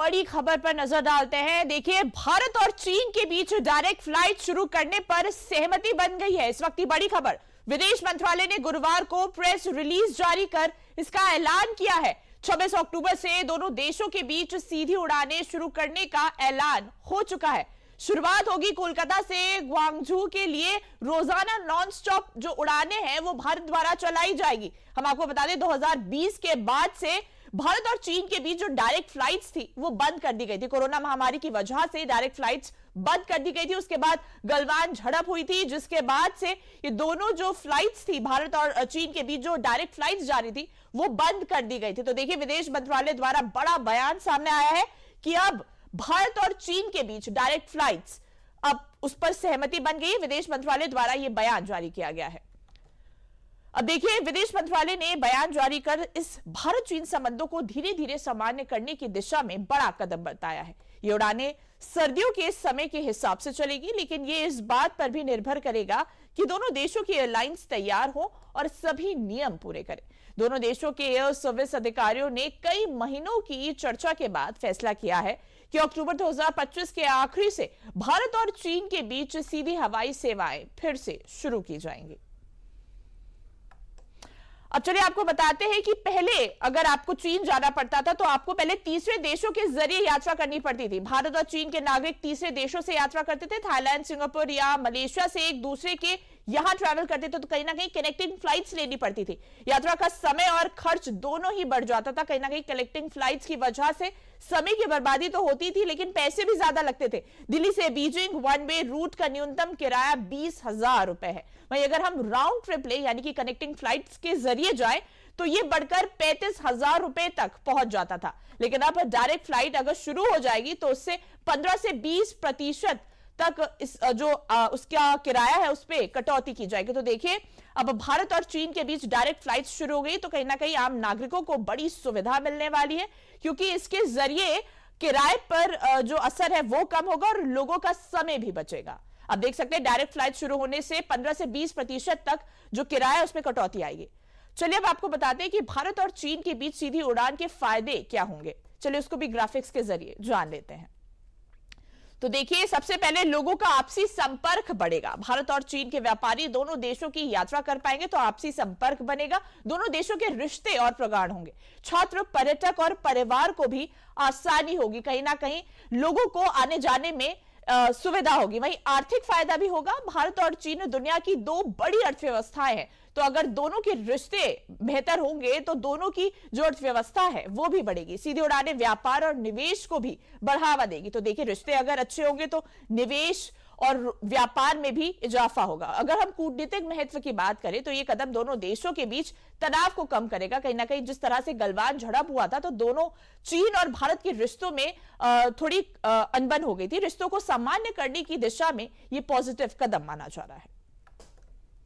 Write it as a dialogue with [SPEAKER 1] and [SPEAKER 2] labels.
[SPEAKER 1] बड़ी खबर पर नजर डालते हैं। देखिए, भारत और चीन के बीच डायरेक्ट फ्लाइट शुरू करने पर सहमति बन गई है। इस वक्त की बड़ी खबर, विदेश मंत्रालय ने गुरुवार को प्रेस रिलीज जारी कर इसका ऐलान किया है। 26 अक्टूबर से दोनों देशों के बीच सीधी उड़ानें शुरू करने का ऐलान हो चुका है। शुरुआत होगी कोलकाता से ग्वांगझू के लिए रोजाना नॉन स्टॉप जो उड़ानें हैं वो भारत द्वारा चलाई जाएगी। हम आपको बता दें, 2020 के बाद से भारत और चीन के बीच जो डायरेक्ट फ्लाइट्स थी वो बंद कर दी गई थी। कोरोना महामारी की वजह से डायरेक्ट फ्लाइट्स बंद कर दी गई थी। उसके बाद गलवान झड़प हुई थी, जिसके बाद से ये दोनों जो फ्लाइट्स थी भारत और चीन के बीच जो डायरेक्ट फ्लाइट्स जारी थी वो बंद कर दी गई थी। तो देखिए, विदेश मंत्रालय द्वारा बड़ा बयान सामने आया है कि अब भारत और चीन के बीच डायरेक्ट फ्लाइट्स, अब उस पर सहमति बन गई। विदेश मंत्रालय द्वारा यह बयान जारी किया गया है। अब देखिए, विदेश मंत्रालय ने बयान जारी कर इस भारत चीन संबंधों को धीरे धीरे सामान्य करने की दिशा में बड़ा कदम बताया है। ये उड़ानें सर्दियों के समय के हिसाब से चलेगी, लेकिन ये इस बात पर भी निर्भर करेगा कि दोनों देशों की एयरलाइंस तैयार हो और सभी नियम पूरे करें। दोनों देशों के एयर सर्विस अधिकारियों ने कई महीनों की चर्चा के बाद फैसला किया है कि अक्टूबर 2025 के आखिरी से भारत और चीन के बीच सीधी हवाई सेवाएं फिर से शुरू की जाएंगी। अब चलिए आपको बताते हैं कि पहले अगर आपको चीन जाना पड़ता था तो आपको पहले तीसरे देशों के जरिए यात्रा करनी पड़ती थी। भारत और चीन के नागरिक तीसरे देशों से यात्रा करते थे। थाईलैंड, सिंगापुर या मलेशिया से एक दूसरे के यहां ट्रैवल करते थे तो कहीं ना कहीं कनेक्टिंग फ्लाइट्स लेनी पड़ती थी। यात्रा का समय और खर्च दोनों ही बढ़ जाता था। कहीं ना कहीं कनेक्टिंग फ्लाइट्स की वजह से समय की बर्बादी तो होती थी, लेकिन पैसे भी ज्यादा लगते थे। दिल्ली से बीजिंग वन वे रूट का न्यूनतम किराया 20,000 रुपए है। वहीं अगर हम राउंड ट्रिप ले यानी कि कनेक्टिंग फ्लाइट्स के जरिए जाए तो ये बढ़कर 35,000 रुपए तक पहुंच जाता था। लेकिन अब डायरेक्ट फ्लाइट अगर शुरू हो जाएगी तो उससे 15 से 20% तक इस उसका किराया है उस पर कटौती की जाएगी। तो देखिए, अब भारत और चीन के बीच डायरेक्ट फ्लाइट शुरू हो गई तो कहीं ना कहीं आम नागरिकों को बड़ी सुविधा मिलने वाली है, क्योंकि इसके जरिए किराए पर जो असर है वो कम होगा और लोगों का समय भी बचेगा। अब देख सकते हैं, डायरेक्ट फ्लाइट शुरू होने से 15 से 20% तक जो किराया है उसमें कटौती आएगी। चलिए अब आपको बताते हैं कि भारत और चीन के बीच सीधी उड़ान के फायदे क्या होंगे। चलिए उसको भी ग्राफिक्स के जरिए जान लेते हैं। तो देखिए, सबसे पहले लोगों का आपसी संपर्क बढ़ेगा। भारत और चीन के व्यापारी दोनों देशों की यात्रा कर पाएंगे तो आपसी संपर्क बनेगा। दोनों देशों के रिश्ते और प्रगाढ़ होंगे। छात्र, पर्यटक और परिवार को भी आसानी होगी। कहीं ना कहीं लोगों को आने जाने में सुविधा होगी। वहीं आर्थिक फायदा भी होगा। भारत और चीन दुनिया की दो बड़ी अर्थव्यवस्थाएं हैं, तो अगर दोनों के रिश्ते बेहतर होंगे तो दोनों की जो अर्थव्यवस्था है वो भी बढ़ेगी। सीधी उड़ानें व्यापार और निवेश को भी बढ़ावा देगी। तो देखिए, रिश्ते अगर अच्छे होंगे तो निवेश और व्यापार में भी इजाफा होगा। अगर हम कूटनीतिक महत्व की बात करें तो ये कदम दोनों देशों के बीच तनाव को कम करेगा। कहीं ना कहीं जिस तरह से गलवान झड़प हुआ था तो दोनों चीन और भारत के रिश्तों में थोड़ी अनबन हो गई थी। रिश्तों को सामान्य करने की दिशा में ये पॉजिटिव कदम माना जा रहा है।